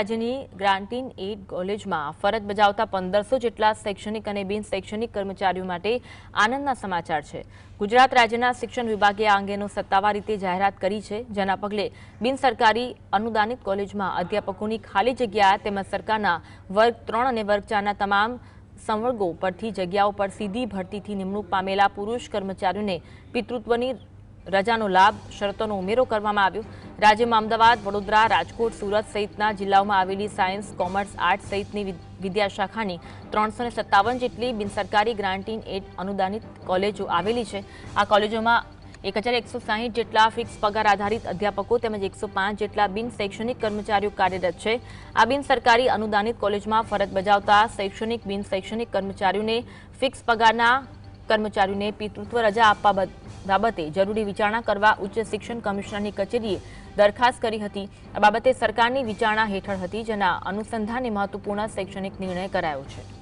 રાજ્યની grant in add કોલેજમાં ફરજ બજાવતા 1500 જેટલા શૈક્ષણિક અને બિન શૈક્ષણિક કર્મચારીઓ માટે આનંદના સમાચાર છે। ગુજરાત રાજ્યના શિક્ષણ વિભાગે આ અંગેનો સત્તાવાર રીતે જાહેરાત કરી છે, જેના પગલે બિન સરકારી અનુદાનિત કોલેજમાં અધ્યાપકોની ખાલી જગ્યા તેમજ સરકારના વર્ગ 3 અને વર્ગ 4ના તમામ સંવર્ગો પરથી જગ્યાઓ પર સીધી ભરતીથી નિમણૂક પામેલા પુરુષ કર્મચારીઓને પિતૃત્વની રજાનો લાભ શરતોનો ઉમેરો કરવામાં આવ્યો। રાજ્યમાં અમદાવાદ, વડોદરા, રાજકોટ, સુરત સહિતના જિલ્લાઓમાં આવેલી સાયન્સ, કોમર્સ, આર્ટ્સ સહિતની વિદ્યાશાખાની 357 જેટલી બિનસરકારી ગ્રાન્ટીન એડ અનુદાનિત કોલેજો આવેલી છે। આ કોલેજોમાં 1160 જેટલા ફિક્સ પગાર આધારિત અધ્યાપકો તેમજ 105 જેટલા બિન શૈક્ષણિક કર્મચારીઓ કાર્યરત છે। આ બિન સરકારી અનુદાનિત કોલેજમાં ફરજ બજાવતા શૈક્ષણિક બિન શૈક્ષણિક કર્મચારીઓને ફિક્સ પગારના કર્મચારીઓને પિતૃત્વ રજા આપવા બાબતે જરૂરી વિચારણા કરવા ઉચ્ચ શિક્ષણ કમિશનરની કચેરીએ દરખાસ્ત કરી હતી। આ બાબતે સરકારની વિચારણા હેઠળ હતી, જેના અનુસંધાને મહત્વપૂર્ણ શૈક્ષણિક નિર્ણય કરાયો છે।